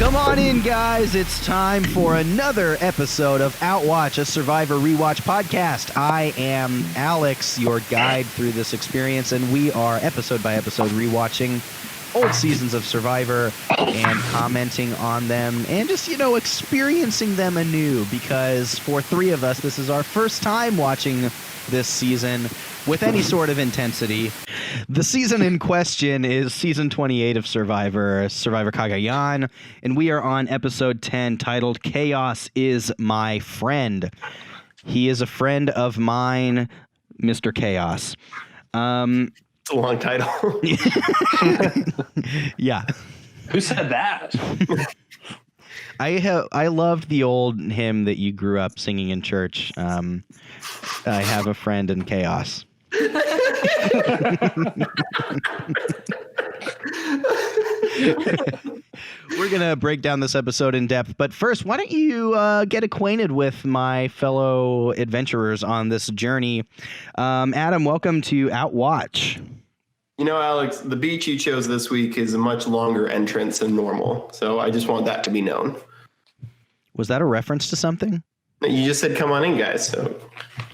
Come on in, guys. It's time for another episode of Outwatch, a Survivor Rewatch podcast. I am Alex, your guide through this experience, and we are episode by episode rewatching old seasons of Survivor and commenting on them and just, experiencing them anew, because for three of us, this is our first time watching this season with any sort of intensity. The season in question is season 28 of Survivor Cagayan, and we are on episode 10 titled Chaos is My Friend. He is a friend of mine, Mr. Chaos. It's a long title. Yeah. Who said that? I loved the old hymn that you grew up singing in church. I have a friend in chaos. We're going to break down this episode in depth, but first, why don't you get acquainted with my fellow adventurers on this journey. Adam, welcome to Outwatch. Alex, the beach you chose this week is a much longer entrance than normal, so I just want that to be known. Was that a reference to something? You just said, come on in, guys. So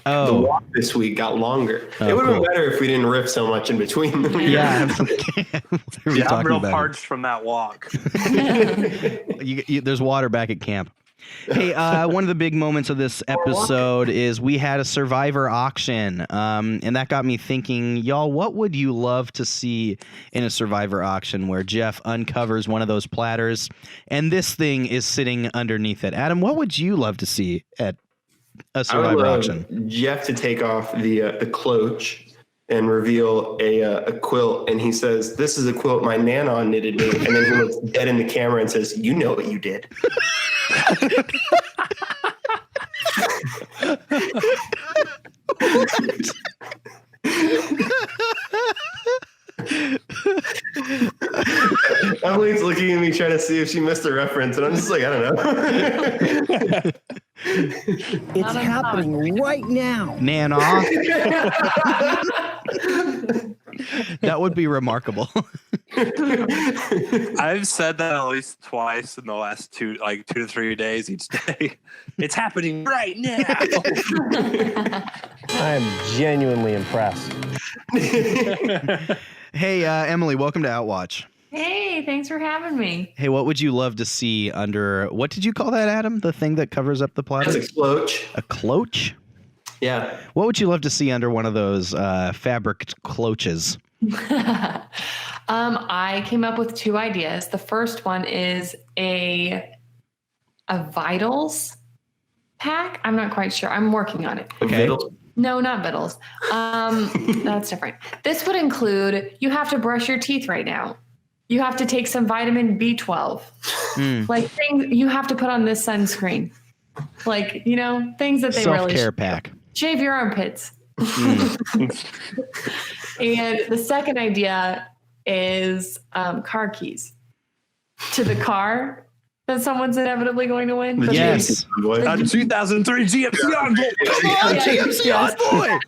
the walk this week got longer. It would have been better if we didn't riff so much in between. Yeah. I'm real parched from that walk. There's water back at camp. Hey, one of the big moments of this episode is we had a Survivor auction, and that got me thinking, y'all, what would you love to see in a Survivor auction where Jeff uncovers one of those platters and this thing is sitting underneath it? Adam, what would you love to see at a Survivor auction? Jeff to take off the cloche and reveal a quilt, and he says, "This is a quilt my nana knitted me," and then he looks dead in the camera and says, "You know what you did." Emily's looking at me trying to see if she missed a reference, and I'm just like, I don't know. It's happening right now. Nana. That would be remarkable. I've said that at least twice in the last 2 to 3 days each day. It's happening right now. I am genuinely impressed. Hey, Emily, welcome to Outwatch. Hey, thanks for having me. Hey, what would you love to see under, what did you call that, Adam? The thing that covers up the platter? That's a cloche. A cloche? Yeah. What would you love to see under one of those fabric cloches? I came up with 2 ideas. The first one is a Vitals pack. I'm not quite sure. I'm working on it. Okay. No, not Vitals. That's different. This would include, you have to brush your teeth right now. You have to take some vitamin B12. Like things you have to put on this sunscreen. Like, things that they really self-care pack. Shave your armpits. And the second idea is car keys to the car that someone's inevitably going to win. Yes. A 2003 GMC Envoy. GMC Envoy.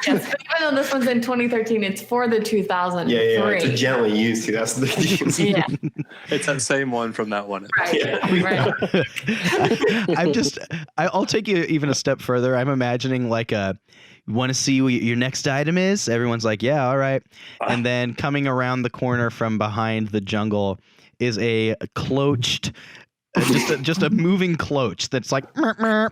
Yes, but even though this one's in 2013, it's for the 2003. Yeah, it's a gently used 2013. Yeah. It's that same one from that one. Right. I'll take you even a step further. I'm imagining like want to see what your next item is? Everyone's like, yeah, all right. And then coming around the corner from behind the jungle is a cloached, just a moving cloche that's like. I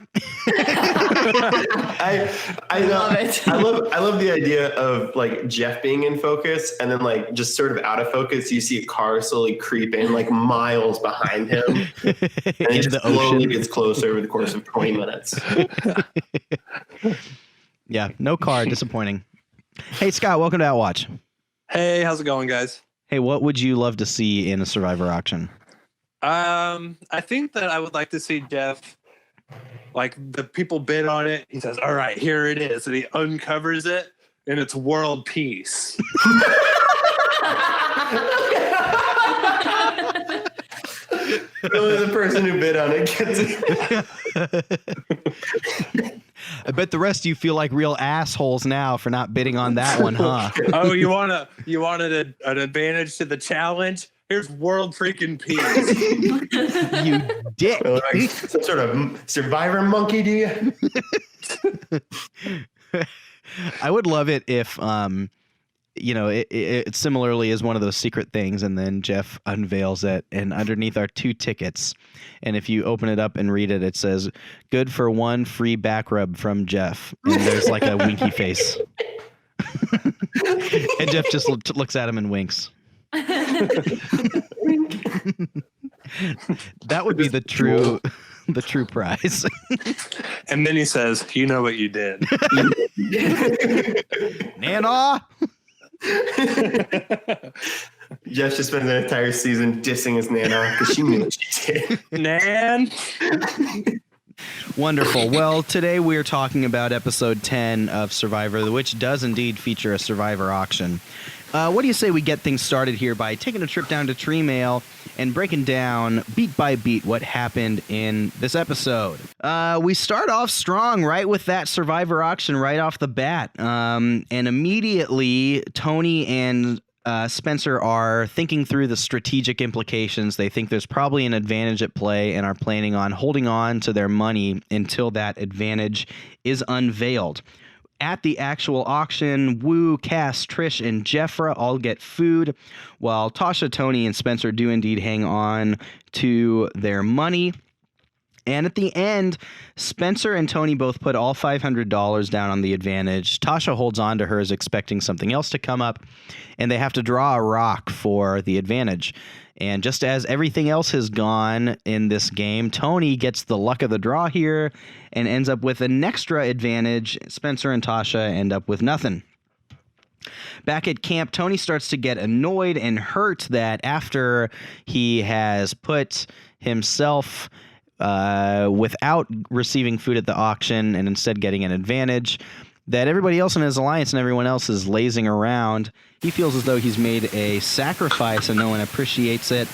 love it. I love the idea of like Jeff being in focus, and then like just sort of out of focus, you see a car slowly creep in like miles behind him, and it just slowly gets closer over the course of 20 minutes. Yeah, no car, disappointing. Hey Scott, welcome to Outwatch. Hey, how's it going, guys? Hey, what would you love to see in a Survivor auction? I think that I would like to see Jeff, like the people bid on it. He says, "All right, here it is," and he uncovers it, and it's world peace. Only the person who bid on it gets it. I bet the rest of you feel like real assholes now for not bidding on that one, huh? Oh, you wanted an advantage to the challenge? Here's world freaking peace. You dick. Like some sort of survivor monkey, do you? I would love it if, it similarly is one of those secret things, and then Jeff unveils it, and underneath are 2 tickets. And if you open it up and read it, it says, "Good for 1 free back rub from Jeff." And there's like a winky face. And Jeff just looks at him and winks. That would be the true prize. And then he says, "You know what you did." Nana. Jeff just spent an entire season dissing his Nana because she knew what she did. Nan. Wonderful. Well, today we are talking about episode 10 of Survivor, which does indeed feature a Survivor auction. What do you say we get things started here by taking a trip down to Tree Mail and breaking down beat by beat what happened in this episode? We start off strong, right, with that Survivor auction right off the bat. And immediately Tony and Spencer are thinking through the strategic implications. They think there's probably an advantage at play and are planning on holding on to their money until that advantage is unveiled. At the actual auction, Woo, Cass, Trish, and Jeffra all get food, while Tasha, Tony, and Spencer do indeed hang on to their money. And at the end, Spencer and Tony both put all $500 down on the advantage. Tasha holds on to hers, expecting something else to come up, and they have to draw a rock for the advantage. And just as everything else has gone in this game, Tony gets the luck of the draw here and ends up with an extra advantage. Spencer and Tasha end up with nothing. Back at camp, Tony starts to get annoyed and hurt that after he has put himself without receiving food at the auction and instead getting an advantage, that everybody else in his alliance and everyone else is lazing around. He feels as though he's made a sacrifice and no one appreciates it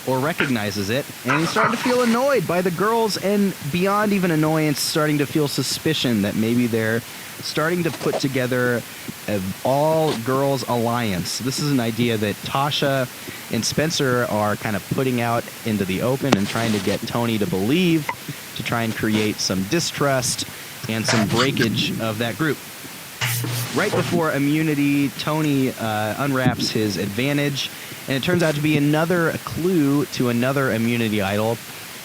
or recognizes it. And he's starting to feel annoyed by the girls, and beyond even annoyance, starting to feel suspicion that maybe they're starting to put together an all-girls alliance. This is an idea that Tasha and Spencer are kind of putting out into the open and trying to get Tony to believe, to try and create some distrust and some breakage of that group. Right before immunity, Tony unwraps his advantage, and it turns out to be another clue to another immunity idol.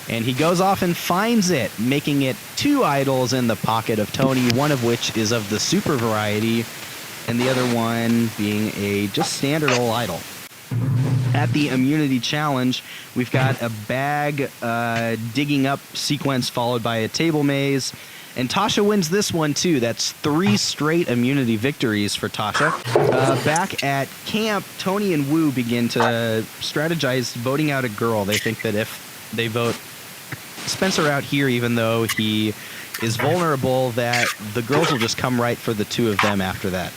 And he goes off and finds it, making it 2 idols in the pocket of Tony, one of which is of the super variety, and the other one being a just standard old idol. At the immunity challenge, we've got a bag digging up sequence followed by a table maze. And Tasha wins this one, too. That's 3 straight immunity victories for Tasha. Back at camp, Tony and Woo begin to strategize voting out a girl. They think that if they vote Spencer out here, even though he is vulnerable, that the girls will just come right for the 2 of them after that.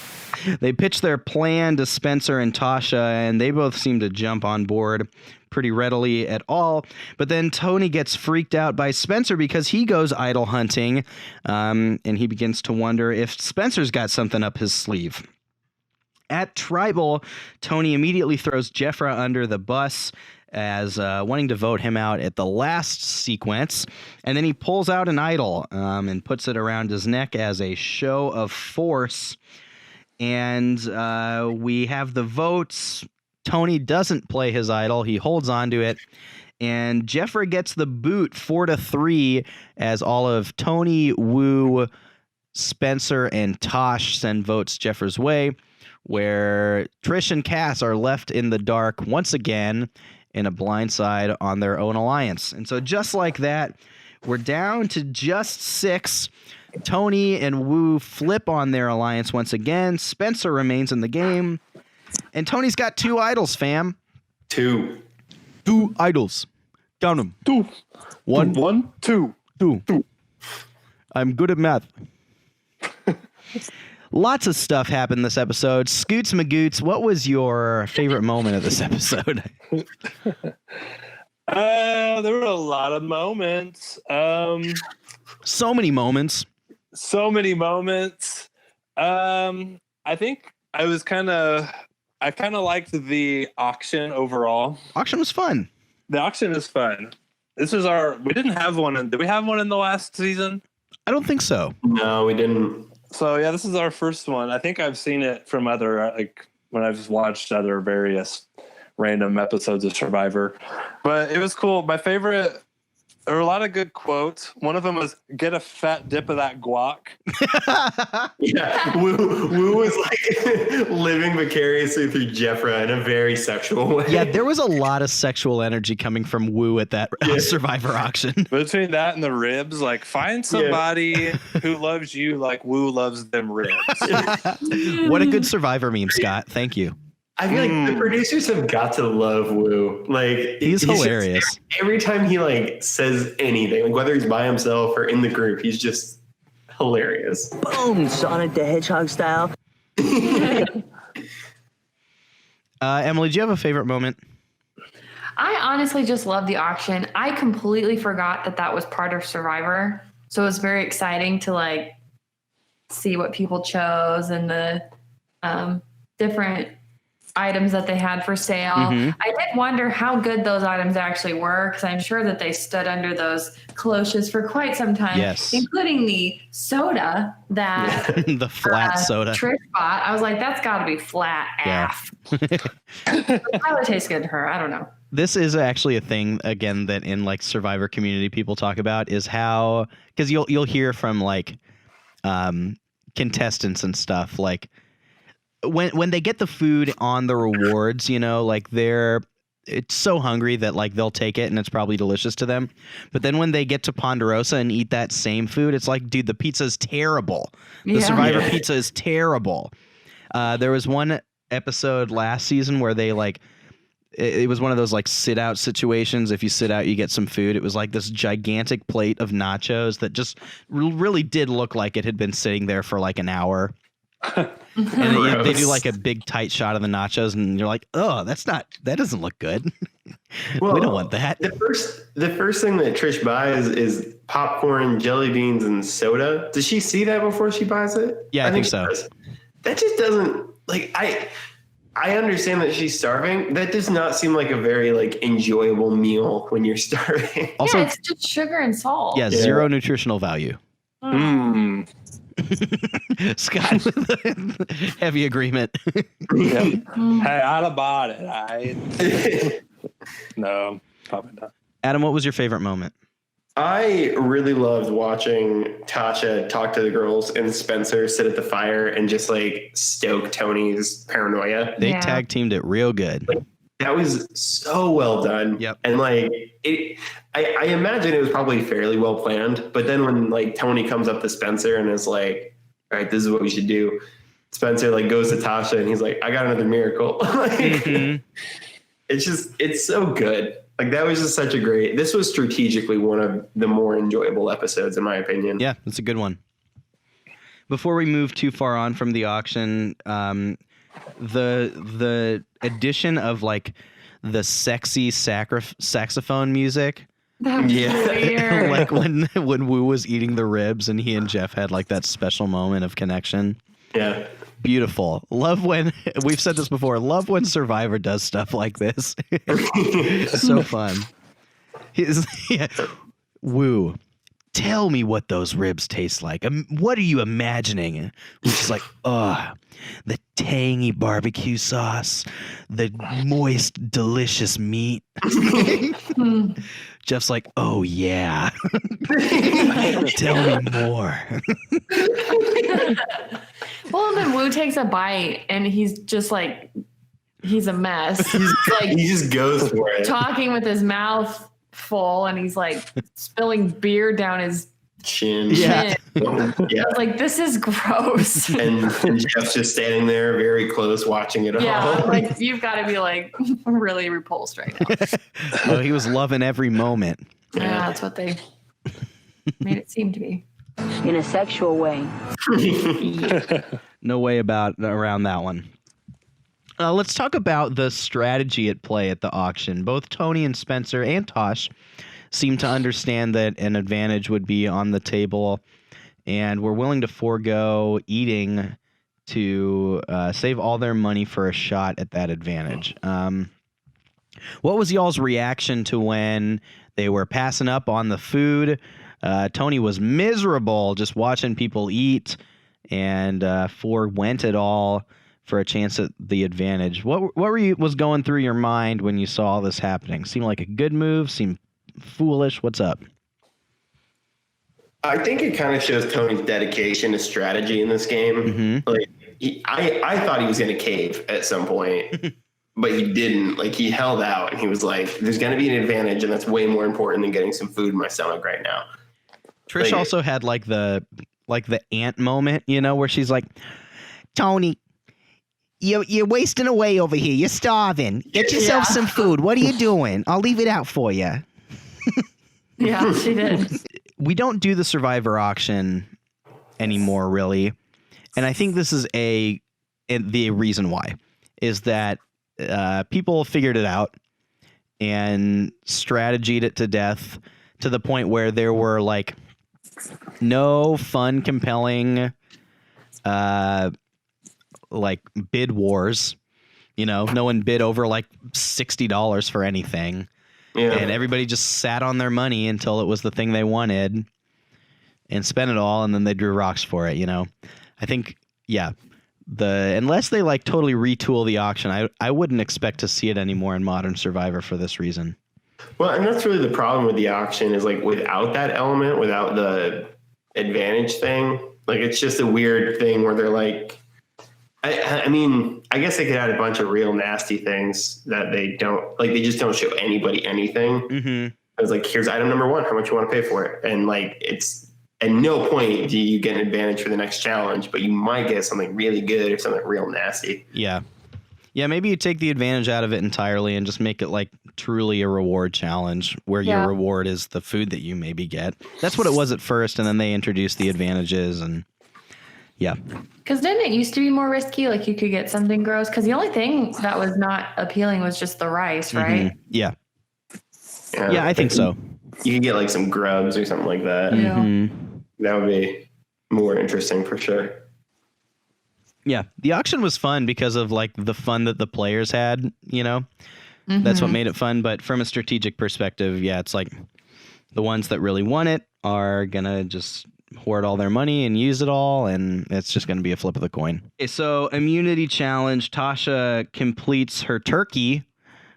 They pitch their plan to Spencer and Tasha, and they both seem to jump on board pretty readily at all. But then Tony gets freaked out by Spencer because he goes idol hunting, and he begins to wonder if Spencer's got something up his sleeve. At Tribal, Tony immediately throws Jeffra under the bus as wanting to vote him out at the last sequence, and then he pulls out an idol and puts it around his neck as a show of force. And we have the votes. Tony doesn't play his idol. He holds on to it. And Jeffra gets the boot 4-3 as all of Tony, Woo, Spencer, and Tosh send votes Jeffra's way, where Trish and Cass are left in the dark once again in a blindside on their own alliance. And so just like that, we're down to just 6. Tony and Woo flip on their alliance once again. Spencer remains in the game. And Tony's got 2 idols, fam. 2 idols. Count them. 2. 1, 2. 2. I'm good at math. Lots of stuff happened this episode. Scoots Magoots, what was your favorite moment of this episode? There were a lot of moments. So many moments. I think I was kind of I kind of liked the auction overall. Auction was fun. The auction is fun. This is we didn't have one. Did we have one in the last season? I don't think so. No, we didn't. So yeah, this is our first one. I think I've seen it from other, like when I've watched other various random episodes of Survivor, but it was cool. My favorite, there were a lot of good quotes. One of them was, "Get a fat dip of that guac." Yeah, Wu was like living vicariously through Jeffra in a very sexual way. Yeah, there was a lot of sexual energy coming from Wu at that Survivor auction. Between that and the ribs, like find somebody who loves you like Wu loves them ribs. What a good Survivor meme, Scott. Thank you. I feel like the producers have got to love Wu. Like he's hilarious. Every time he like says anything, like whether he's by himself or in the group, he's just hilarious. Boom, Sonic the Hedgehog style. Emily, do you have a favorite moment? I honestly just love the auction. I completely forgot that was part of Survivor. So it was very exciting to like see what people chose and the different items that they had for sale. Mm-hmm. I did wonder how good those items actually were, because I'm sure that they stood under those cloches for quite some time, yes, including the soda that the flat soda Trish bought. I was like, that's got to be flat AF. That would taste good to her. I don't know. This is actually a thing, again, that in like Survivor community people talk about, is how, because you'll hear from like contestants and stuff, like when they get the food on the rewards, you know, like it's so hungry that like they'll take it and it's probably delicious to them. But then when they get to Ponderosa and eat that same food, it's like, dude, the pizza is terrible. The Survivor pizza is terrible. There was one episode last season where they like, it was one of those like sit out situations. If you sit out, you get some food. It was like this gigantic plate of nachos that just really did look like it had been sitting there for like an hour. And they do like a big tight shot of the nachos and you're like, oh, that doesn't look good. Well, we don't want that. The first thing that Trish buys is popcorn, jelly beans, and soda. Does she see that before she buys it? Yeah, I think so. That just doesn't like I understand that she's starving. That does not seem like a very like enjoyable meal when you're starving. Also, it's just sugar and salt. Yeah, zero nutritional value. Scott, heavy agreement. Hey, I'd have bought it. No, probably not. Adam, what was your favorite moment? I really loved watching Tasha talk to the girls and Spencer sit at the fire and just like stoke Tony's paranoia. They tag teamed it real good. Like, that was so well done. Yep. And like I imagine it was probably fairly well planned. But then when like Tony comes up to Spencer and is like, all right, this is what we should do. Spencer like goes to Tasha and he's like, I got another miracle. Like, it's so good. Like that was just such a this was strategically one of the more enjoyable episodes in my opinion. Yeah, it's a good one. Before we move too far on from the auction, the addition of like the sexy saxophone music. That was weird. Like when Wu was eating the ribs and he and Jeff had like that special moment of connection. Yeah. Beautiful. Love when we've said this before. Love when Survivor does stuff like this. So fun. Wu, tell me what those ribs taste like. What are you imagining? Which is like, the tangy barbecue sauce, the moist, delicious meat. Jeff's like, oh yeah. Tell me more. Well, and then Wu takes a bite and he's just like, he's a mess. He's like, he just goes for it. Talking with his mouth full and he's like spilling beer down his chin. Yeah. Yeah. I was like, this is gross. And Jeff's just standing there very close watching it all. Yeah, like you've got to be like really repulsed right now. Well, he was loving every moment. Yeah, that's what they made it seem to be. In a sexual way. No way around that one. Let's talk about the strategy at play at the auction. Both Tony and Spencer and Tosh seem to understand that an advantage would be on the table and were willing to forego eating to save all their money for a shot at that advantage. What was y'all's reaction to when they were passing up on the food? Tony was miserable just watching people eat, and forewent it all for a chance at the advantage. What was going through your mind when you saw this happening? Seemed like a good move? Seemed foolish? What's up? I think it kind of shows Tony's dedication to strategy in this game. Mm-hmm. Like I thought he was going to cave at some point, but he didn't. Like he held out, and he was like, "There's going to be an advantage, and that's way more important than getting some food in my stomach right now." Trish also had like the ant moment, you know, where she's like, "Tony, you're wasting away over here. You're starving. Get yourself some food. What are you doing? I'll leave it out for you." Yeah, she did. We don't do the Survivor auction anymore, really. And I think this is the reason why is that people figured it out and strategied it to death to the point where there were like no fun, compelling like bid wars. You know, no one bid over like $60 for anything. Yeah. And everybody just sat on their money until it was the thing they wanted and spent it all, and then they drew rocks for it, you know. I think, yeah, unless they like totally retool the auction, I wouldn't expect to see it anymore in modern Survivor for this reason. Well, and that's really the problem with the auction is like without that element, without the advantage thing, like it's just a weird thing where they're like, I mean, I guess they could add a bunch of real nasty things that they don't like. They just don't show anybody anything. Mm-hmm. It's like, here's item number 1. How much you want to pay for it? And like, it's at no point do you get an advantage for the next challenge, but you might get something really good or something real nasty. Yeah. Yeah. Maybe you take the advantage out of it entirely and just make it like truly a reward challenge where your reward is the food that you maybe get. That's what it was at first. And then they introduced the advantages and yeah. Because didn't it used to be more risky? Like you could get something gross. Because the only thing that was not appealing was just the rice, right? Mm-hmm. Yeah. Yeah, I think so. You could get like some grubs or something like that. Yeah. Mm-hmm. That would be more interesting for sure. Yeah. The auction was fun because of like the fun that the players had, you know? Mm-hmm. That's what made it fun. But from a strategic perspective, yeah, it's like the ones that really want it are going to just hoard all their money and use it all, and it's just going to be a flip of the coin. Okay, so immunity challenge. Tasha completes her turkey,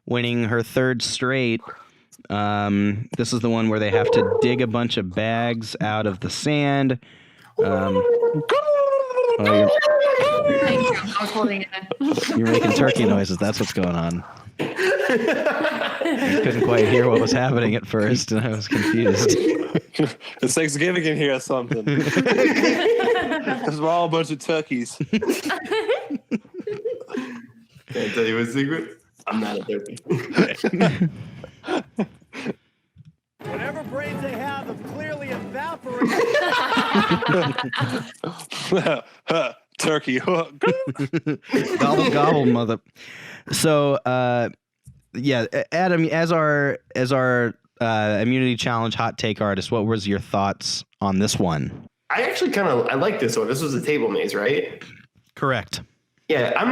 winning her 3rd straight. This is the one where they have to dig a bunch of bags out of the sand. Thank you. I was holding it in. You're making turkey noises. That's what's going on. I couldn't quite hear what was happening at first, and I was confused. It's Thanksgiving in here or something. Because we're all a bunch of turkeys. Can I tell you a secret? I'm not a turkey. Whatever brains they have clearly evaporated. Turkey. Gobble gobble, mother. So, yeah, Adam, as our immunity challenge hot take artist, what was your thoughts on this one? I actually I like this one. This was a table maze, right? Correct. Yeah, I'm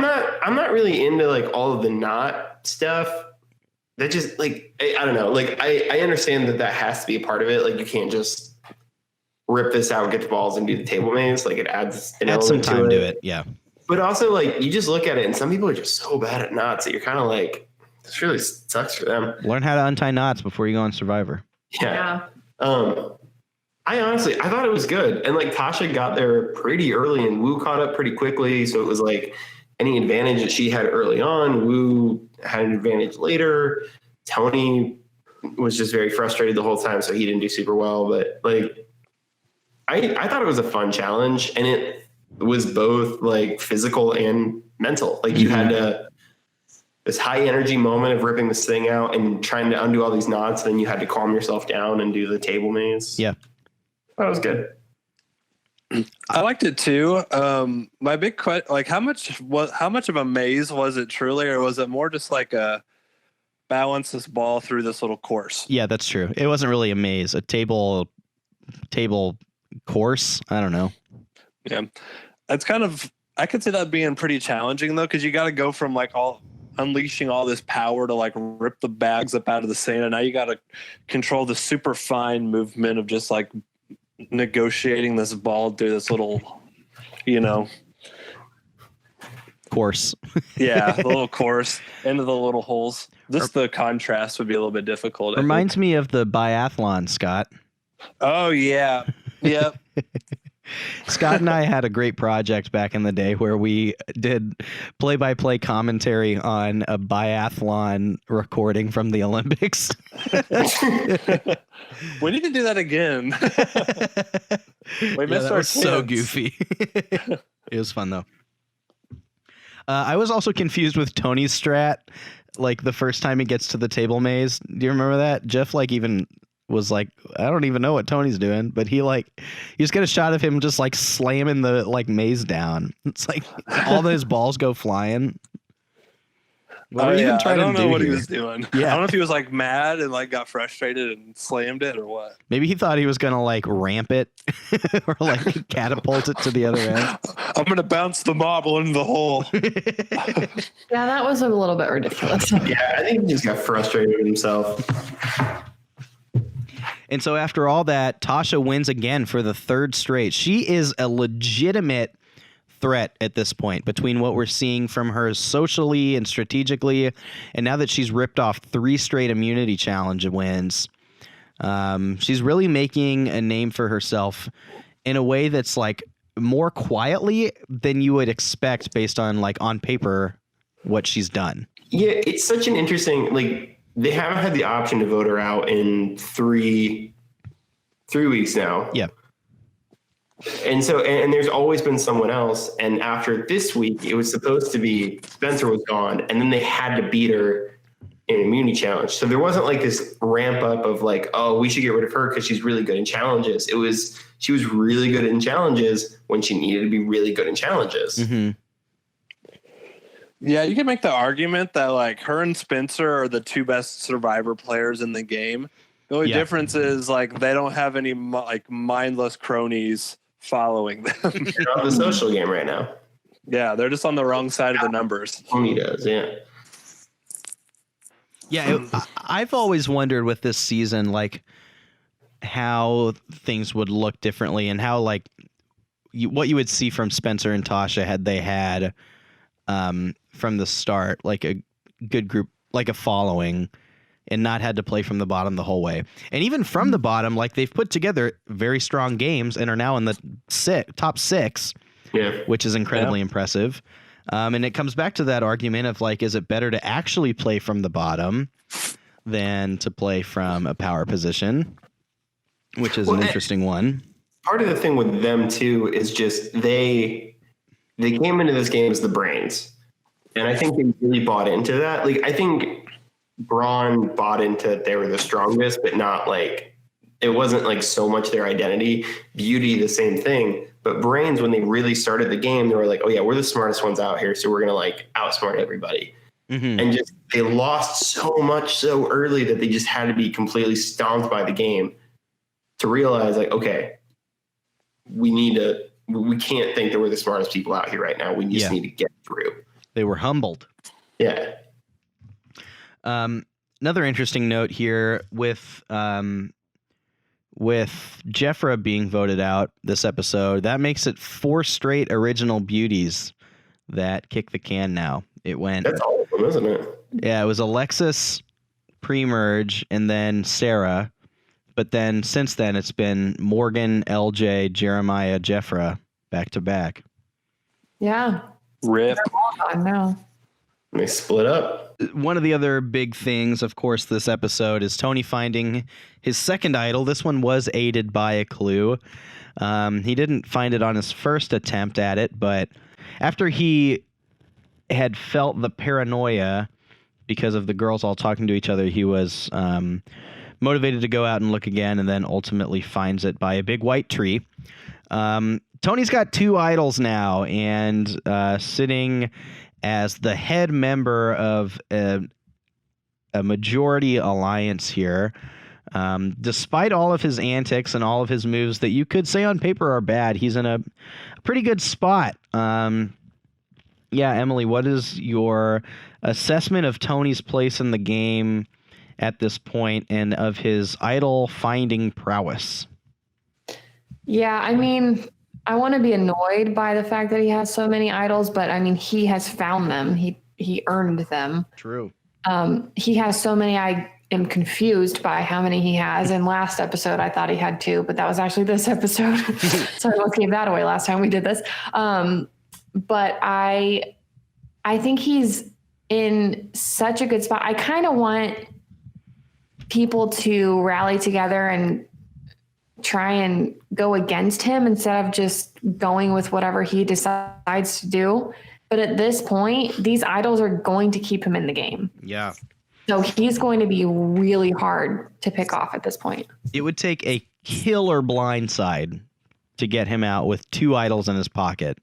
not really into like all of the knot stuff. That just like I don't know. Like I understand that has to be a part of it. Like you can't just rip this out, get the balls, and do the table maze. Like it adds some time to it. Yeah. But also like you just look at it, and some people are just so bad at knots that you're kind of like, this really sucks for them. Learn how to untie knots before you go on Survivor. Yeah. I thought it was good. And like Tasha got there pretty early and Wu caught up pretty quickly. So it was like any advantage that she had early on, Wu had an advantage later. Tony was just very frustrated the whole time. So he didn't do super well, but like, I thought it was a fun challenge, and it was both like physical and mental. Like you had this high energy moment of ripping this thing out and trying to undo all these knots. Then you had to calm yourself down and do the table maze. Yeah. That was good. I liked it too. My big question, like how much of a maze was it truly, or was it more just like a balance this ball through this little course? Yeah, that's true. It wasn't really a maze, a table course. I don't know. Yeah. It's kind of I could see that being pretty challenging though, because you got to go from like unleashing all this power to like rip the bags up out of the sand, and now you got to control the super fine movement of just like negotiating this ball through this little, course. Yeah, the little course into the little holes. Just the contrast would be a little bit difficult. Reminds me of the biathlon, Scott. Oh yeah, yep. Scott and I had a great project back in the day where we did play-by-play commentary on a biathlon recording from the Olympics. We need to do that again. We missed that our was so chance. goofy. It was fun though. I was also confused with Tony's strat. Like the first time he gets to the table maze, do you remember that? Jeff even was like, I don't even know what Tony's doing, but you just get a shot of him just like slamming the maze down. It's like all those balls go flying. What are you even trying to do? I don't know what here? he was doing. Yeah. I don't know if he was like mad and like got frustrated and slammed it or what. Maybe he thought he was gonna like ramp it or like catapult it to the other end. I'm gonna bounce the marble into the hole. Yeah, that was a little bit ridiculous. Yeah, I think he just got frustrated with himself. And so after all that, Tasha wins again for the third straight. She is a legitimate threat at this point between what we're seeing from her socially and strategically, and now that she's ripped off 3 straight immunity challenge wins. She's really making a name for herself in a way that's like more quietly than you would expect based on like on paper what she's done. Yeah, it's such an interesting, like, they haven't had the option to vote her out in three weeks now. Yeah. And so, and there's always been someone else. And after this week, it was supposed to be Spencer was gone, and then they had to beat her in an immunity challenge. So there wasn't like this ramp up of like, oh, we should get rid of her because she's really good in challenges. She was really good in challenges when she needed to be really good in challenges. Mm-hmm. Yeah, you can make the argument that like her and Spencer are the 2 best Survivor players in the game. The only difference is like they don't have any like mindless cronies following them. They're on the social game right now. Yeah, they're just on the wrong side of the numbers. Tony does, yeah. Yeah, I've always wondered with this season, like how things would look differently and how like what you would see from Spencer and Tasha had they had from the start, like a good group, like a following, and not had to play from the bottom the whole way. And even from the bottom, like they've put together very strong games and are now in the top 6, which is incredibly impressive. And it comes back to that argument of like, is it better to actually play from the bottom than to play from a power position, which is an interesting one. Part of the thing with them too is just they came into this game as the brains. And I think they really bought into that. Like, I think Braun bought into they were the strongest, but not like, it wasn't like so much their identity. Beauty, the same thing. But brains, when they really started the game, they were like, oh yeah, we're the smartest ones out here, so we're going to like outsmart everybody. Mm-hmm. And just, they lost so much so early that they just had to be completely stomped by the game to realize like, okay, we can't think that we're the smartest people out here right now. We just need to get through. They were humbled. Yeah. Another interesting note here with Jeffra being voted out this episode, that makes it 4 straight original beauties that kick the can now. It went. That's all of them, isn't it? Yeah, it was Alexis pre-merge and then Sarah. But then since then, it's been Morgan, LJ, Jeremiah, Jeffra back to back. Yeah. Rip. They're all gone now. They split up. One of the other big things, of course, this episode is Tony finding his second idol. This one was aided by a clue. He didn't find it on his first attempt at it, but after he had felt the paranoia because of the girls all talking to each other, he was motivated to go out and look again, and then ultimately finds it by a big white tree. Tony's got 2 idols now, and sitting as the head member of a majority alliance here. Despite all of his antics and all of his moves that you could say on paper are bad, he's in a pretty good spot. Yeah, Emily, what is your assessment of Tony's place in the game at this point and of his idol finding prowess? Yeah, I mean, I want to be annoyed by the fact that he has so many idols, but I mean, he has found them. He earned them. True. He has so many. I am confused by how many he has. In last episode, I thought he had 2, but that was actually this episode. So I almost gave that away last time we did this. But I think he's in such a good spot. I kind of want people to rally together and try and go against him instead of just going with whatever he decides to do. But at this point, these idols are going to keep him in the game. Yeah. So he's going to be really hard to pick off at this point. It would take a killer blindside to get him out with 2 idols in his pocket.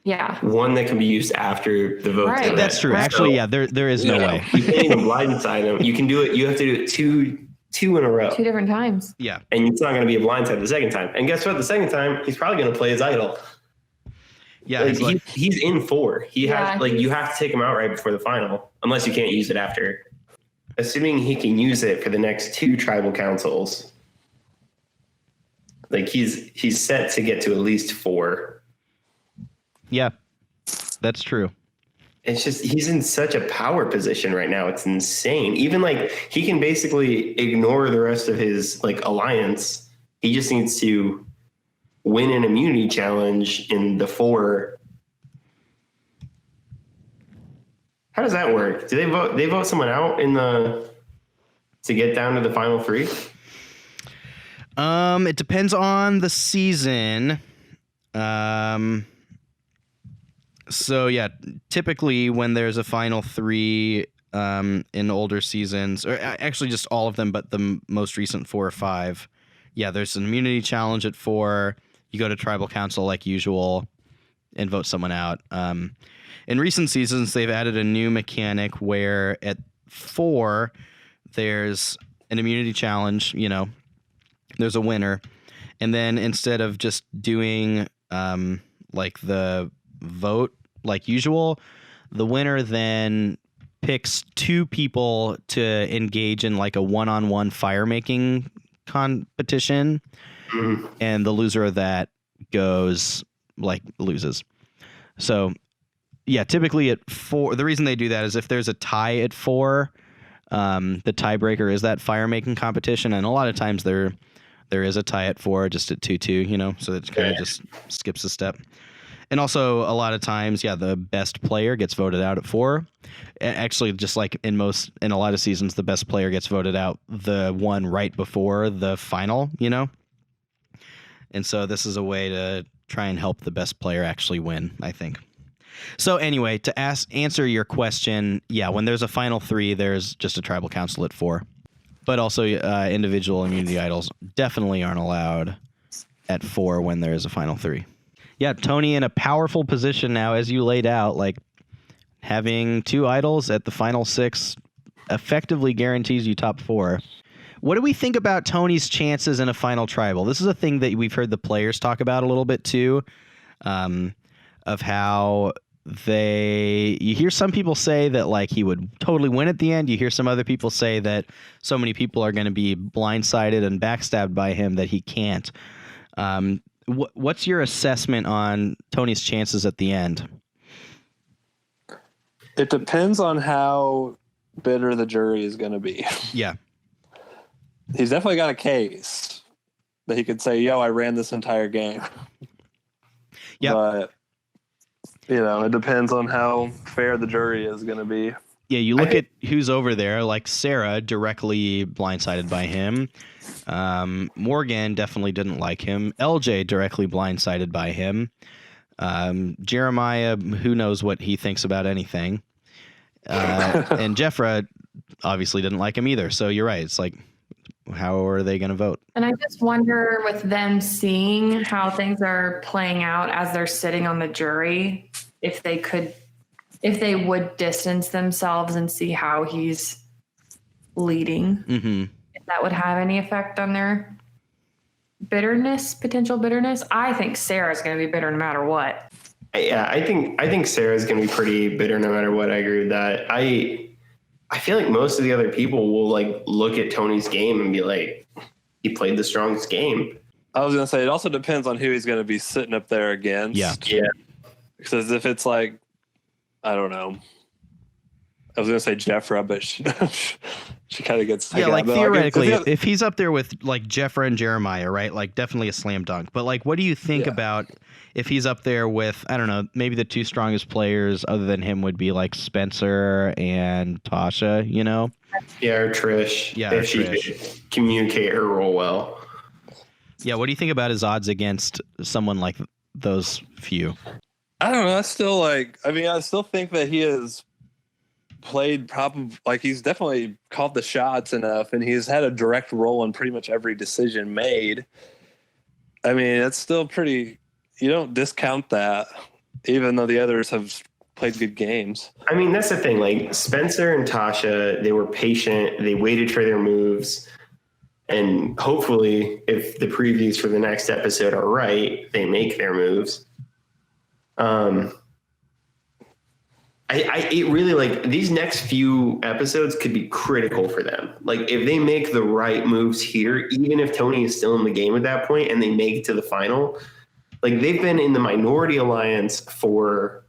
Yeah. One that can be used after the vote. Right. That's true. Actually, yeah, there is no way. You can't even blindside him. You can do it. You have to do it two in a row. 2 different times. Yeah. And it's not going to be a blindside the second time. And guess what? The second time, he's probably going to play his idol. Yeah. He's in 4. You have to take him out right before the final, unless you can't use it after. Assuming he can use it for the next 2 tribal councils, like he's set to get to at least 4. Yeah, that's true. It's just he's in such a power position right now. It's insane. Even like he can basically ignore the rest of his like alliance. He just needs to win an immunity challenge in the 4. How does that work? Do they vote someone out to get down to the final 3? It depends on the season. So yeah, typically when there's a final 3 in older seasons, or actually just all of them, but the most recent 4 or 5, yeah, there's an immunity challenge at 4. You go to tribal council like usual and vote someone out. In recent seasons, they've added a new mechanic where at 4, there's an immunity challenge, there's a winner. And then instead of just doing like the vote like usual, the winner then picks 2 people to engage in like a one-on-one fire making competition. And the loser of that loses. So yeah, typically at 4, the reason they do that is if there's a tie at 4, the tiebreaker is that fire making competition. And a lot of times there is a tie at 4, just at 2-2, so it kind of just skips a step. And also a lot of times, yeah, the best player gets voted out at 4. Actually, just like in a lot of seasons, the best player gets voted out the one right before the final, And so this is a way to try and help the best player actually win, I think. So anyway, to answer your question, yeah, when there's a final 3, there's just a tribal council at 4. But also individual immunity idols definitely aren't allowed at 4 when there is a final 3. Yeah, Tony in a powerful position now, as you laid out, like having 2 idols at the final 6 effectively guarantees you top 4. What do we think about Tony's chances in a final tribal? This is a thing that we've heard the players talk about a little bit too, of how you hear some people say that like he would totally win at the end. You hear some other people say that so many people are going to be blindsided and backstabbed by him that he can't. What's your assessment on Tony's chances at the end? It depends on how bitter the jury is going to be. Yeah. He's definitely got a case that he could say, yo, I ran this entire game. Yeah. But, it depends on how fair the jury is going to be. Yeah, you look at who's over there, like Sarah, directly blindsided by him. Morgan definitely didn't like him. LJ directly blindsided by him. Jeremiah, who knows what he thinks about anything. And Jeffra obviously didn't like him either. So you're right. It's like, how are they going to vote? And I just wonder with them seeing how things are playing out as they're sitting on the jury, if they would distance themselves and see how he's leading, if that would have any effect on their potential bitterness. I think Sarah's going to be bitter no matter what. I think Sarah's going to be pretty bitter no matter what. I agree with that. I feel like most of the other people will like look at Tony's game and be like, he played the strongest game. I was going to say, it also depends on who he's going to be sitting up there against. Yeah. Because if it's like, I don't know. I was going to say Jeffra, but she kind of gets... Yeah, like theoretically, if he's up there with like Jeffra and Jeremiah, right? Like definitely a slam dunk. But like, what do you think about if he's up there with, I don't know, maybe the two strongest players other than him would be like Spencer and Tasha, you know? Yeah, or Trish. Yeah, if she could communicate her role well. Yeah, what do you think about his odds against someone like those few? I don't know. I still think that he has played probably, like, he's definitely called the shots enough, and he's had a direct role in pretty much every decision made. I mean, it's still pretty, you don't discount that, even though the others have played good games. I mean, that's the thing. Like Spencer and Tasha, they were patient. They waited for their moves. And hopefully, if the previews for the next episode are right, they make their moves. It really, like, these next few episodes could be critical for them. Like, if they make the right moves here, even if Tony is still in the game at that point and they make it to the final, like, they've been in the minority alliance for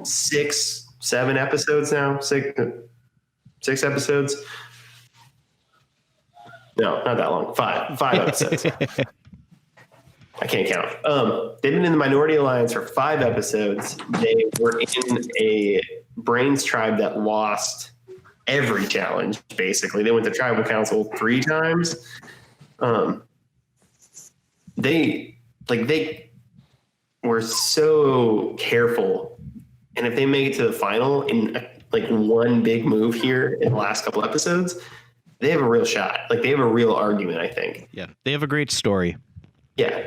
7 episodes now. Six episodes. No, not that long. Five episodes. I can't count. They've been in the minority alliance for 5 episodes. They were in a Brains tribe that lost every challenge, basically. They went to tribal council 3 times. They were so careful. And if they make it to the final in like one big move here in the last couple episodes, they have a real shot. Like, they have a real argument, I think. Yeah, they have a great story. Yeah.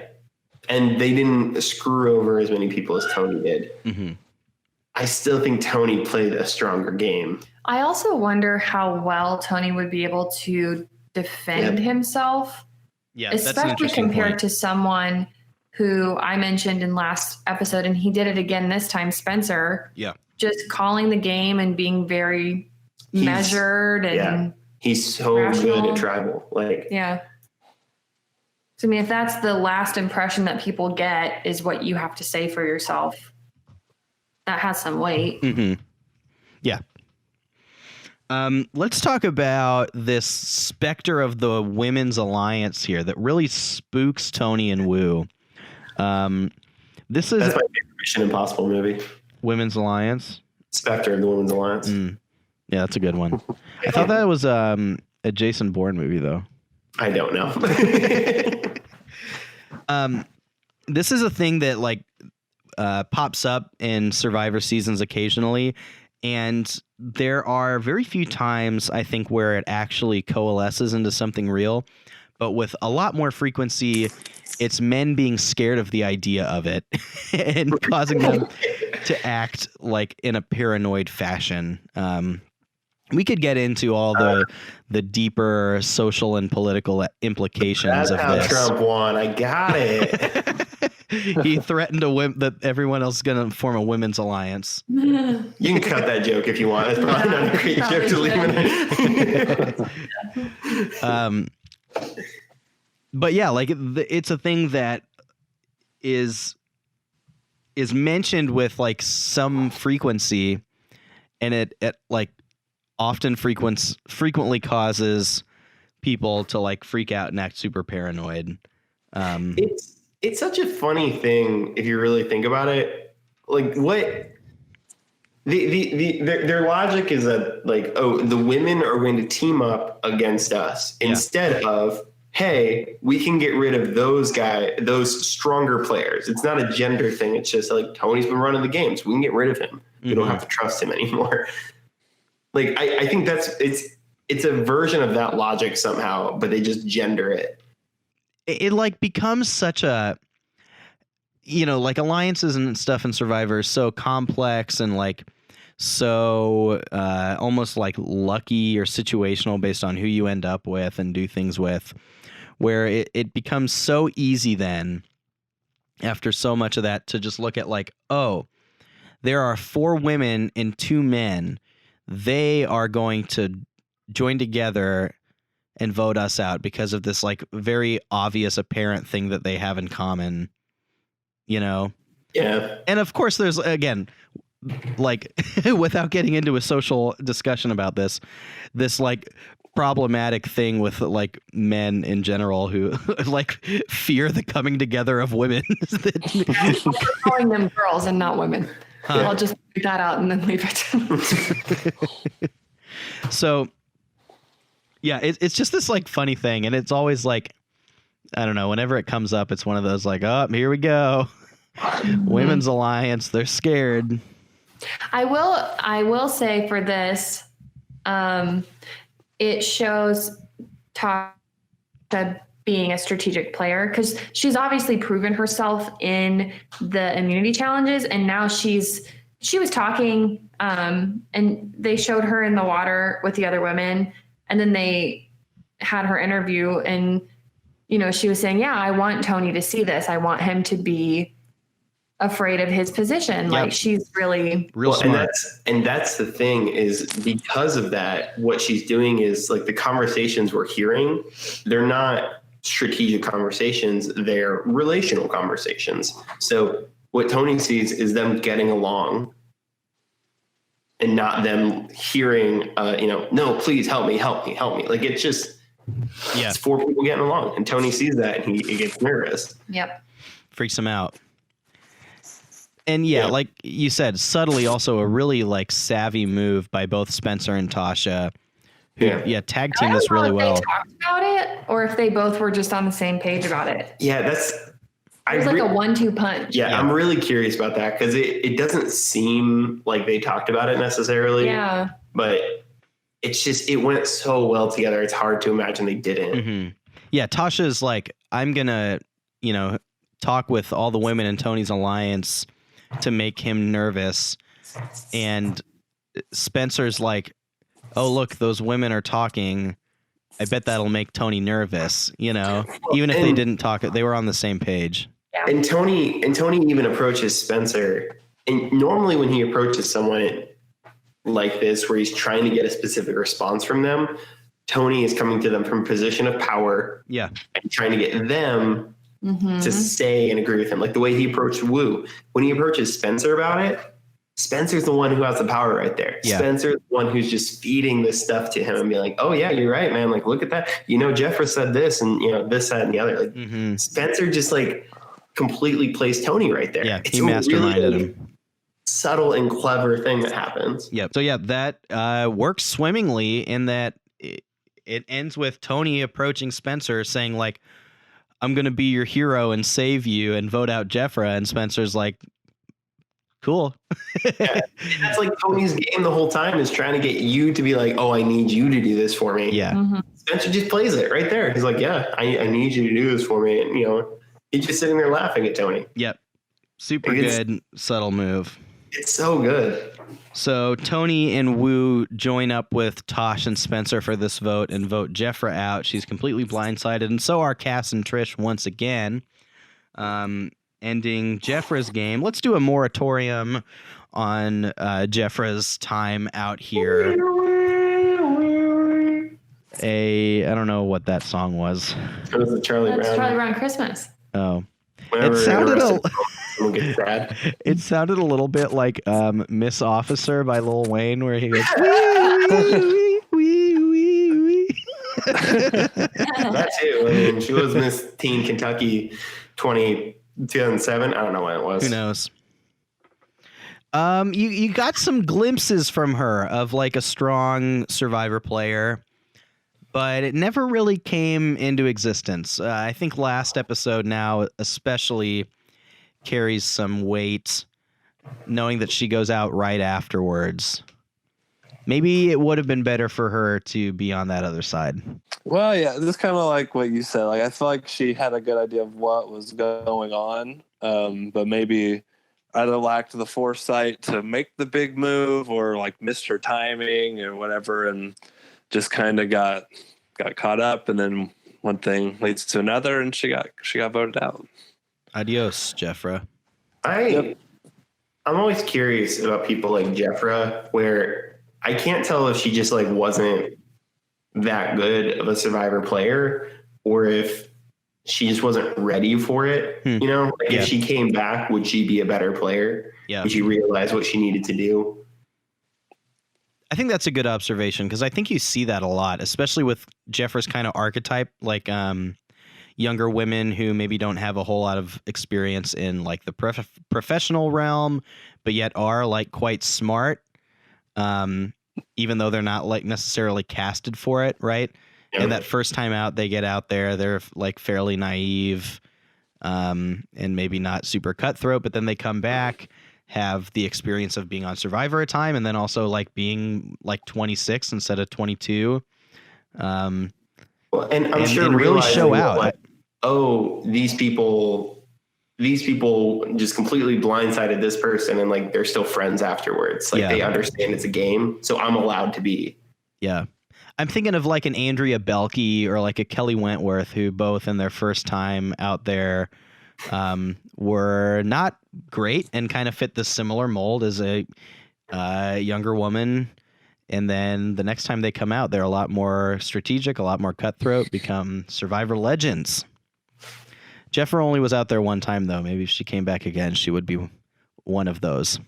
And they didn't screw over as many people as Tony did. Mm-hmm. I still think Tony played a stronger game. I also wonder how well Tony would be able to defend himself. Yeah, especially compared to someone who I mentioned in last episode, and he did it again this time, Spencer. Yeah. Just calling the game and being very measured and... Yeah. He's so rational. good at tribal. Like, yeah. So, I mean, if that's the last impression that people get is what you have to say for yourself, that has some weight. Mm-hmm. Yeah. Let's talk about this specter of the women's alliance here that really spooks Tony and Wu. That's my favorite Mission Impossible movie. Women's Alliance? Spectre of the Women's Alliance. Yeah, that's a good one. I thought that was a Jason Bourne movie, though. I don't know. This is a thing that like pops up in Survivor seasons occasionally, and there are very few times, I think, where it actually coalesces into something real. But with a lot more frequency, it's men being scared of the idea of it and causing them to act like in a paranoid fashion. We could get into all the deeper social and political implications of this. That's how Trump won. I got it. He threatened that everyone else is going to form a women's alliance. You can cut that joke if you want. It's probably not a great joke to leave in. But yeah, like it's a thing that is mentioned with like some frequency, and it like often frequently causes people to like freak out and act super paranoid. It's such a funny thing if you really think about it. Like, what their logic is that, like, oh, the women are going to team up against us instead of, hey, we can get rid of those stronger players. It's not a gender thing. It's just like, Tony's been running the games. We can get rid of him. We don't have to trust him anymore. Like, I think it's a version of that logic somehow, but they just gender it. It like becomes such a, like alliances and stuff in Survivor is so complex and like so almost like lucky or situational based on who you end up with and do things with, where it becomes so easy then after so much of that to just look at like, oh, there are 4 women and 2 men. They are going to join together and vote us out because of this like very obvious apparent thing that they have in common, you know? Yeah. And of course there's, again, like without getting into a social discussion about this like problematic thing with like men in general who like fear the coming together of women. We're calling them girls and not women. I'll just leave that out and then leave it. So yeah, it's just this like funny thing, and it's always like, I don't know, whenever it comes up, it's one of those like, oh, here we go. Women's Alliance, they're scared. I will say for this, it shows Tasha being a strategic player because she's obviously proven herself in the immunity challenges, and now she was talking, and they showed her in the water with the other women, and then they had her interview, and she was saying, yeah, I want Tony to see this. I want him to be afraid of his position. Yep. Like she's really real smart. And that's the thing, is because of that, what she's doing is like the conversations we're hearing, they're not strategic conversations, they're relational conversations. So what Tony sees is them getting along and not them hearing, no, please help me. Like it's just, it's 4 people getting along, and Tony sees that and he gets nervous. Yep. Freaks him out. And like you said, subtly also a really like savvy move by both Spencer and Tasha. Who, tag team this really well. They talked about it, or if they both were just on the same page about it. Yeah, it was like a 1-2 punch. Yeah, I'm really curious about that because it doesn't seem like they talked about it necessarily. Yeah. But it's just, it went so well together. It's hard to imagine they didn't. Mm-hmm. Yeah, Tasha's like, I'm going to, talk with all the women in Tony's alliance to make him nervous. And Spencer's like, oh, look, those women are talking. I bet that'll make Tony nervous, even if they didn't talk, they were on the same page. And Tony even approaches Spencer. And normally when he approaches someone like this, where he's trying to get a specific response from them, Tony is coming to them from a position of power. Yeah. And trying to get them to stay and agree with him. Like the way he approached Wu. When he approaches Spencer about it, Spencer's the one who has the power right there. Yeah. Spencer's the one who's just feeding this stuff to him and be like, oh yeah, you're right, man. Like, look at that. Jeffrey said this and this, that, and the other. Like Spencer just like completely plays Tony right there. Yeah, he masterminded him. Subtle and clever thing that happens. Yep. So yeah, that works swimmingly in that it ends with Tony approaching Spencer saying like, I'm going to be your hero and save you and vote out Jeffra. And Spencer's like, cool. Yeah, that's like Tony's game the whole time, is trying to get you to be like, oh, I need you to do this for me. Yeah. Spencer just plays it right there. He's like, yeah, I need you to do this for me. And, he's just sitting there laughing at Tony. Yep. Super good, subtle move. It's so good. So Tony and Wu join up with Tosh and Spencer for this vote and vote Jeffra out. She's completely blindsided, and so are Cass and Trish once again, ending Jeffra's game. Let's do a moratorium on Jeffra's time out here. I don't know what that song was. It was the Charlie Brown. Charlie Brown Christmas. Oh. Whenever it sounded it sounded a little bit like Miss Officer by Lil Wayne, where he goes wee. That too. I mean, she was Miss Teen Kentucky 2007. I don't know when it was. Who knows? You got some glimpses from her of like a strong Survivor player, but it never really came into existence. I think last episode now especially carries some weight, knowing that she goes out right afterwards. Maybe it would have been better for her to be on that other side. Well, yeah, this is kind of like what you said. Like, I feel like she had a good idea of what was going on, but maybe either lacked the foresight to make the big move or like missed her timing or whatever, and just kind of got caught up, and then one thing leads to another, and she got voted out. Adios, Jeffra. I I'm always curious about people like Jeffra, where I can't tell if she just like wasn't that good of a Survivor player, or if she just wasn't ready for it. You know, like if she came back, would she be a better player? Yeah. Would she realize what she needed to do? I think that's a good observation, because I think you see that a lot, especially with Jeffra's kind of archetype, like younger women who maybe don't have a whole lot of experience in like the professional realm, but yet are like quite smart, even though they're not like necessarily casted for it, right? Yeah. And that first time out, they get out there, they're like fairly naive, and maybe not super cutthroat, but then they come back, have the experience of being on Survivor a time, and then also like being like 26 instead of 22. Well, and I'm sure and really show out. Like, these people just completely blindsided this person, and like they're still friends afterwards. Like they understand it's a game, so I'm allowed to be. Yeah. I'm thinking of like an Andrea Belke or like a Kelly Wentworth, who both in their first time out there were not great and kind of fit the similar mold as a younger woman. And then the next time they come out, they're a lot more strategic, a lot more cutthroat, become Survivor legends. Jeffra only was out there one time, though. Maybe if she came back again, she would be one of those.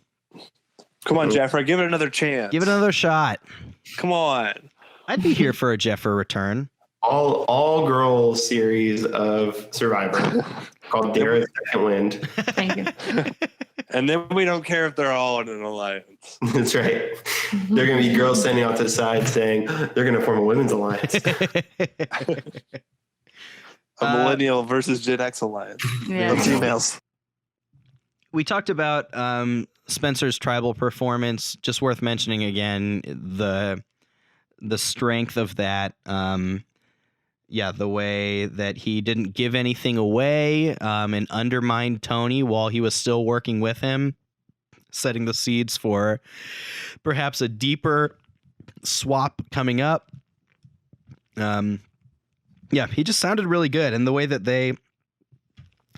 Come on, Jeffra, give it another chance. Give it another shot. Come on. I'd be here for a Jeffra return. All girl series of Survivor called Dara's Second Wind. Thank you. And then we don't care if they're all in an alliance. That's right. They're going to be girls standing out to the side saying they're going to form a women's alliance. A millennial versus Gen X alliance. Yeah. Females. We talked about Spencer's tribal performance. Just worth mentioning again, the strength of that. The way that he didn't give anything away and undermined Tony while he was still working with him, setting the seeds for perhaps a deeper swap coming up. He just sounded really good. And the way that they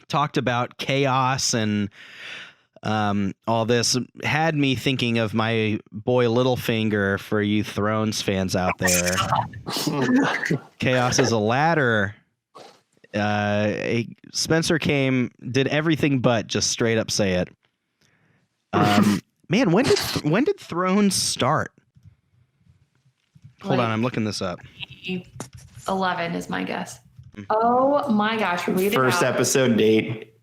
talked about chaos and all this had me thinking of my boy Littlefinger, for you Thrones fans out there. Chaos is a ladder. Spencer did everything but just straight up say it. Man, when did Thrones start? Hold on, I'm looking this up. 11 is my guess. Oh my gosh, read it First out. episode date,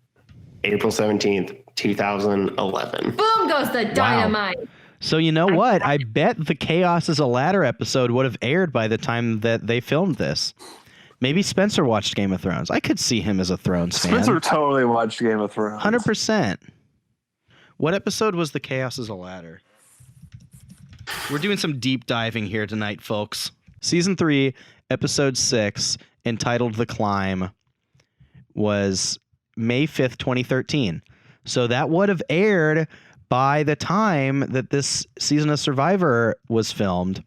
April 17th, 2011. Boom goes the dynamite. Wow. So you know what? I bet the Chaos is a Ladder episode would have aired by the time that they filmed this. Maybe Spencer watched Game of Thrones. I could see him as a Thrones fan. Spencer totally watched Game of Thrones. 100%. What episode was the Chaos is a Ladder? We're doing some deep diving here tonight, folks. Season 3, episode 6, entitled The Climb, was May 5th, 2013. So that would have aired by the time that this season of Survivor was filmed.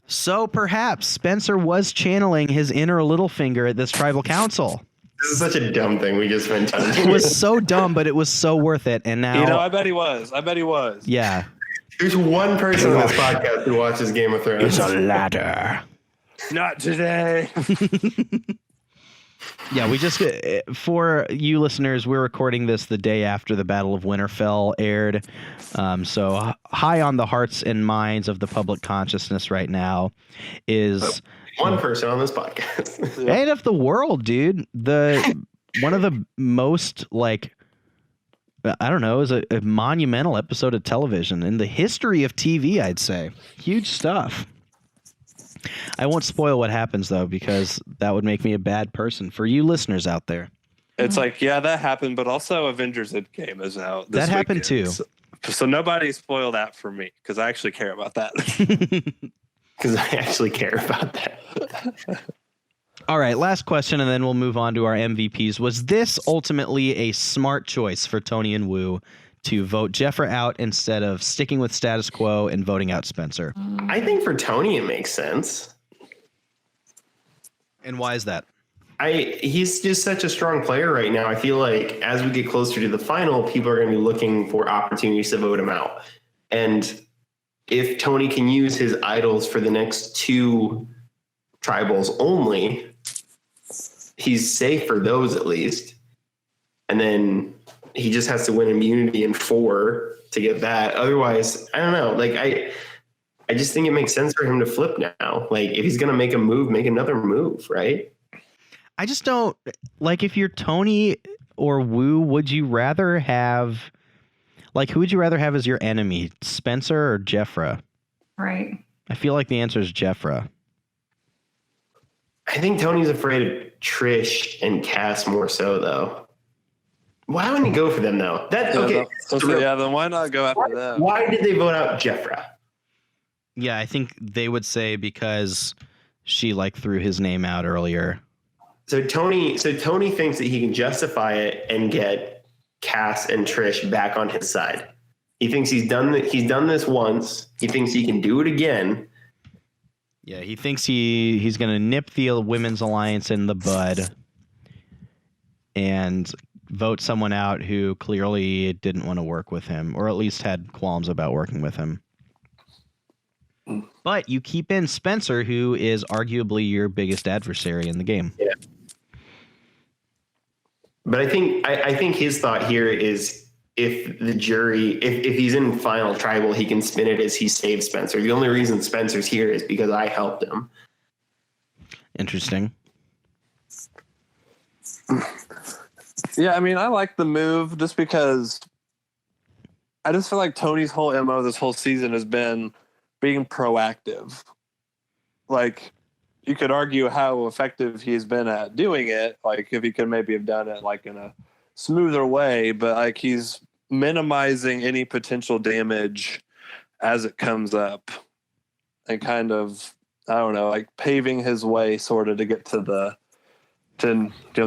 So perhaps Spencer was channeling his inner Littlefinger at this tribal council. This is such a dumb thing we just went on. It was so dumb, but it was so worth it. And now, I bet he was. Yeah. There's one person on this podcast who watches Game of Thrones. It's a ladder. Not today. Yeah, we just, for you listeners, we're recording this the day after the Battle of Winterfell aired. So high on the hearts and minds of the public consciousness right now is one person on this podcast. and of the world, dude. One of the most, like, I don't know, is a monumental episode of television in the history of TV, I'd say. Huge stuff. I won't spoil what happens, though, because that would make me a bad person for you listeners out there. It's like, yeah, that happened, but also Avengers Endgame is out this That happened, weekend. too. So nobody spoil that for me, because I actually care about that. Because I actually care about that. All right, last question, and then we'll move on to our MVPs. Was this ultimately a smart choice for Tony and Wu to vote Jeffra out instead of sticking with status quo and voting out Spencer? I think for Tony it makes sense. And why is that? he's just such a strong player right now. I feel like as we get closer to the final, people are going to be looking for opportunities to vote him out. And if Tony can use his idols for the next 2 tribals only, he's safe for those at least. And then he just has to win immunity in 4 to get that. Otherwise, I don't know. Like I just think it makes sense for him to flip now. Like if he's going to make a move, make another move, right? I just don't like if you're Tony or Wu, would you rather have who would you rather have as your enemy, Spencer or Jeffra? Right. I feel like the answer is Jeffra. I think Tony's afraid of Trish and Cass more so though. Why wouldn't he go for them though? Then why not go after them? Why did they vote out Jeffra? Yeah, I think they would say because she threw his name out earlier. So Tony thinks that he can justify it and get Cass and Trish back on his side. He thinks he's done this once. He thinks he can do it again. Yeah, he thinks he's going to nip the women's alliance in the bud and vote someone out who clearly didn't want to work with him, or at least had qualms about working with him. But you keep in Spencer, who is arguably your biggest adversary in the game. Yeah. But I think his thought here is if the jury, if he's in final tribal, he can spin it as he saved Spencer. The only reason Spencer's here is because I helped him. Interesting. Yeah, I mean, I like the move just because I just feel like Tony's whole MO this whole season has been being proactive. Like, you could argue how effective he's been at doing it. Like, if he could maybe have done it in a smoother way, but he's minimizing any potential damage as it comes up and kind of, I don't know, paving his way sort of to get to the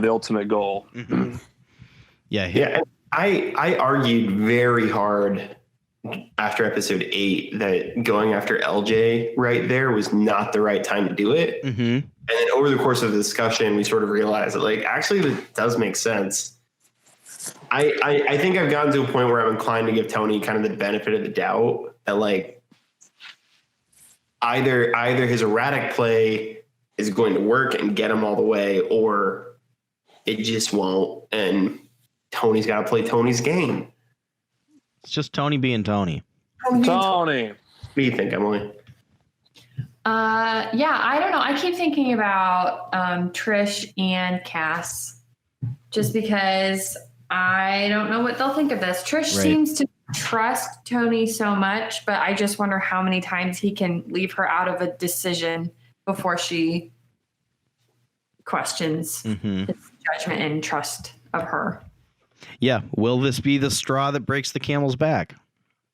ultimate goal. Mm-hmm. Yeah. I argued very hard after episode 8 that going after LJ right there was not the right time to do it. Mm-hmm. And then over the course of the discussion, we sort of realized that actually that does make sense. I think I've gotten to a point where I'm inclined to give Tony kind of the benefit of the doubt that either his erratic play is going to work and get him all the way, or it just won't. And Tony's got to play Tony's game. It's just Tony being Tony. Tony. What do you think, Emily? Yeah, I don't know. I keep thinking about Trish and Cass just because I don't know what they'll think of this. Trish seems to trust Tony so much, but I just wonder how many times he can leave her out of a decision before she questions his judgment and trust of her. Yeah. Will this be the straw that breaks the camel's back?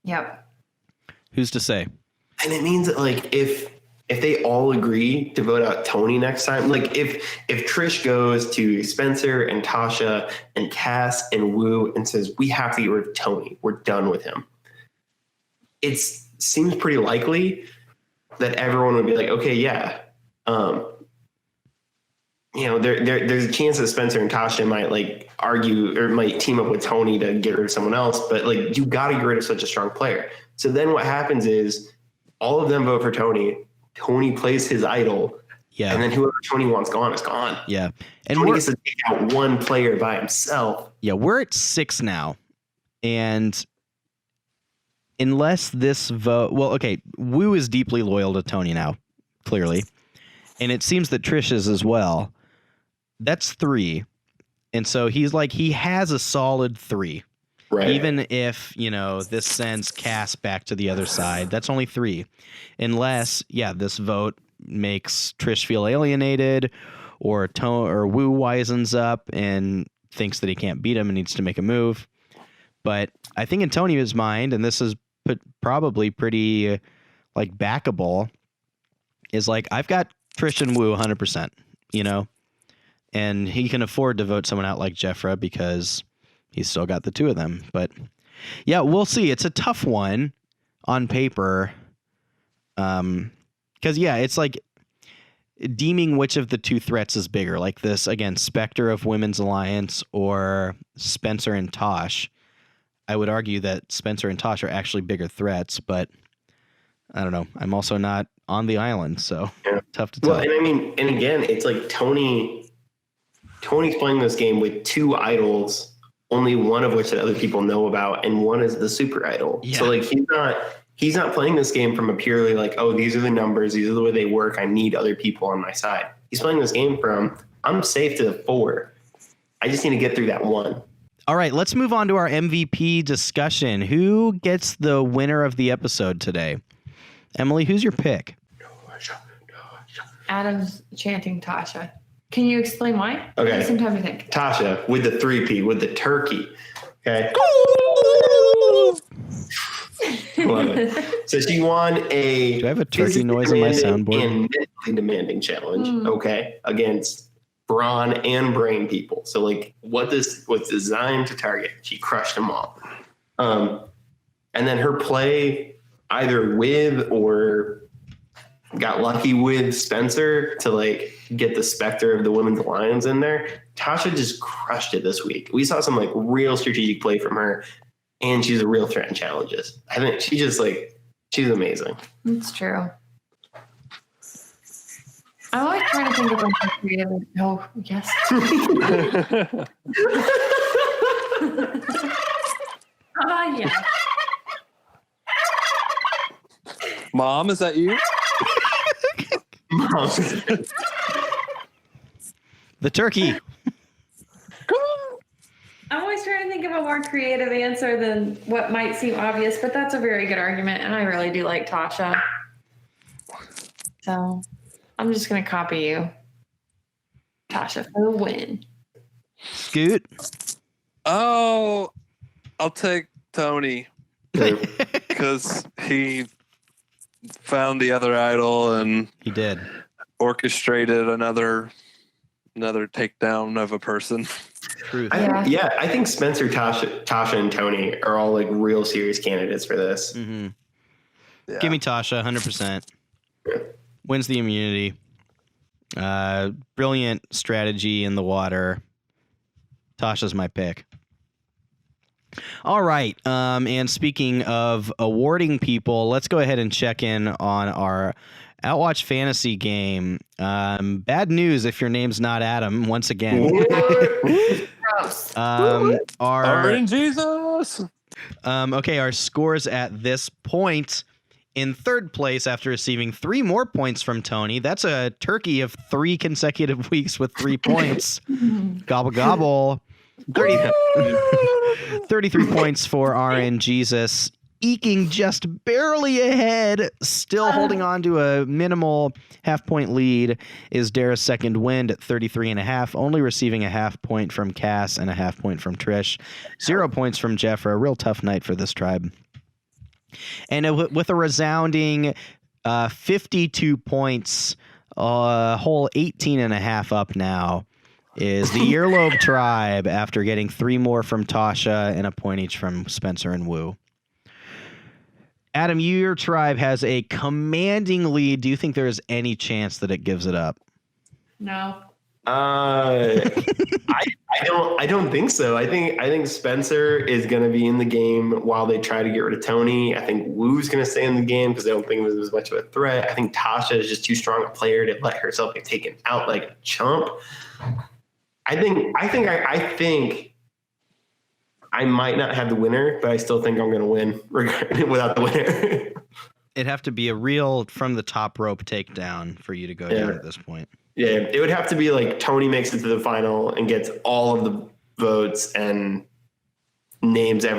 Yep. Who's to say? And it means that if they all agree to vote out Tony next time, if Trish goes to Spencer and Tasha and Cass and Wu and says, we have to get rid of Tony, we're done with him, it seems pretty likely that everyone would be like, okay, yeah. There's a chance that Spencer and Tasha might argue or might team up with Tony to get rid of someone else, but you got to get rid of such a strong player. So then what happens is all of them vote for Tony. Tony plays his idol. Yeah. And then whoever Tony wants gone is gone. Yeah. And Tony gets to take out one player by himself. Yeah, we're at 6 now. And unless this vote, well, okay, Wu is deeply loyal to Tony now, clearly. And it seems that Trish is as well. That's 3. And so he has a solid 3. Right. Even if, this sends Cass back to the other side, that's only 3. Unless, this vote makes Trish feel alienated or Wu wisens up and thinks that he can't beat him and needs to make a move. But I think in Tony's mind, and this is probably pretty backable, is I've got Trish and Wu 100%, and he can afford to vote someone out like Jeffra because he's still got the 2 of them. But yeah, we'll see. It's a tough one on paper. Because it's deeming which of the two threats is bigger, like this, again, Spectre of Women's Alliance or Spencer and Tosh, I would argue that Spencer and Tosh are actually bigger threats, but I don't know. I'm also not on the island, so tough to tell. Well, and I mean, and again, it's like Tony's playing this game with two idols, only one of which that other people know about, and one is the super idol. Yeah. So like he's not playing this game from a purely like, oh, these are the numbers, these are the way they work, I need other people on my side. He's playing this game from, I'm safe to 4. I just need to get through that 1. All right, let's move on to our MVP discussion. Who gets the winner of the episode today? Emily, who's your pick? Adam's chanting Tasha. Can you explain why? Okay. Some time to think. Tasha with the 3P, with the turkey. Okay. Love it. So she won a. Do I have a turkey noise in my soundboard? And mentally demanding challenge. Okay, against brawn and brain people. So like, what this was designed to target, she crushed them all. And then her play, either with or got lucky with Spencer to like get the Spectre of the Women's Alliance in there. Tasha just crushed it this week. We saw some like real strategic play from her. And she's a real threat in challenges. I think she's amazing. It's true. I'm always trying to think of like creative. Oh, yes. Yeah. Mom, is that you? Mom. The turkey. I'm always trying to think of a more creative answer than what might seem obvious, but that's a very good argument, and I really do like Tasha. So I'm just going to copy you. Tasha for the win. Scoot. Oh, I'll take Tony because he found the other idol and he did orchestrated another takedown of a person. Truth. I think Spencer, Tasha, and Tony are all like real serious candidates for this. Mm-hmm. Yeah. Give me Tasha, 100%. Yeah. Wins the immunity. Brilliant strategy in the water. Tasha's my pick. All right. And speaking of awarding people, let's go ahead and check in on our Outwatch fantasy game. Bad news if your name's not Adam, once again. Jesus. Okay, our scores at this point. In third place after receiving 3 more points from Tony. That's a turkey of 3 consecutive weeks with 3 points. Gobble, gobble. 33 points for RN Jesus. Eking just barely ahead, still holding on to a minimal half-point lead, is Dara's Second Wind at 33.5, only receiving a half point from Cass and a half point from Trish. 0 points from Jeff. A real tough night for this tribe. And with a resounding 52 points, a whole 18.5 up now, is the Earlobe tribe after getting 3 more from Tasha and a point each from Spencer and Wu. Adam, your tribe has a commanding lead. Do you think there is any chance that it gives it up? No. I don't think so. I think Spencer is going to be in the game while they try to get rid of Tony. I think Wu's going to stay in the game because they don't think it was as much of a threat. I think Tasha is just too strong a player to let herself get taken out like a chump. I think I might not have the winner, but I still think I'm going to win without the winner. It'd have to be a real from the top rope takedown for you to go down at this point. Yeah, it would have to be like Tony makes it to the final and gets all of the votes and names the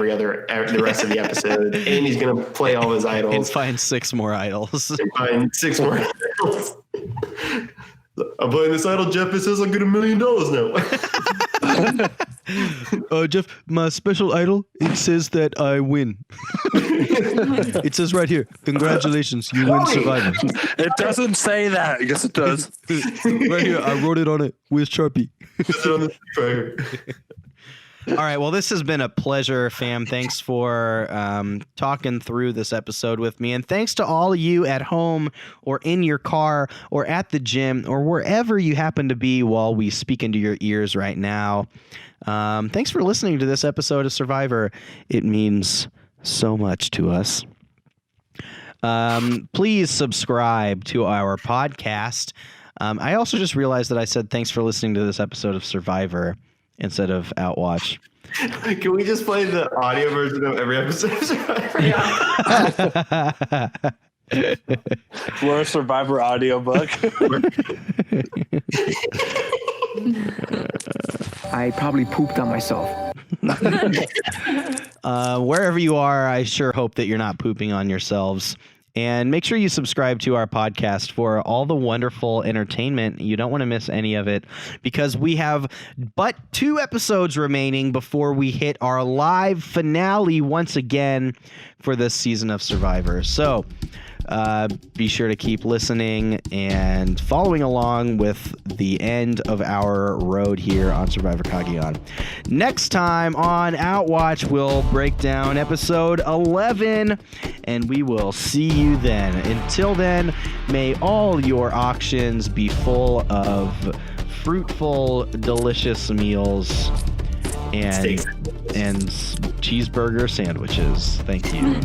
rest of the episode. And he's going to play all his idols. And find 6 more idols. I'm playing this idol, Jeff. It says I'll get $1 million now. Jeff, my special idol, it says that I win. It says right here, congratulations, you win Survivor. It doesn't say that. I guess it does. Right here, I wrote it on it with Sharpie. All right. Well, this has been a pleasure, fam. Thanks for talking through this episode with me. And thanks to all of you at home or in your car or at the gym or wherever you happen to be while we speak into your ears right now. Thanks for listening to this episode of Survivor. It means so much to us. Please subscribe to our podcast. I also just realized that I said thanks for listening to this episode of Survivor instead of Outwatch. Can we just play the audio version of every episode of Survivor? We're a Survivor audiobook. I probably pooped on myself. Wherever you are, I sure hope that you're not pooping on yourselves. And make sure you subscribe to our podcast for all the wonderful entertainment. You don't want to miss any of it because we have but 2 episodes remaining before we hit our live finale once again for this season of Survivor. So be sure to keep listening and following along with the end of our road here on Survivor Cagayan. Next time on Outwatch, we'll break down episode 11, and we will see you then. Until then, may all your auctions be full of fruitful, delicious meals and cheeseburger sandwiches. Thank you.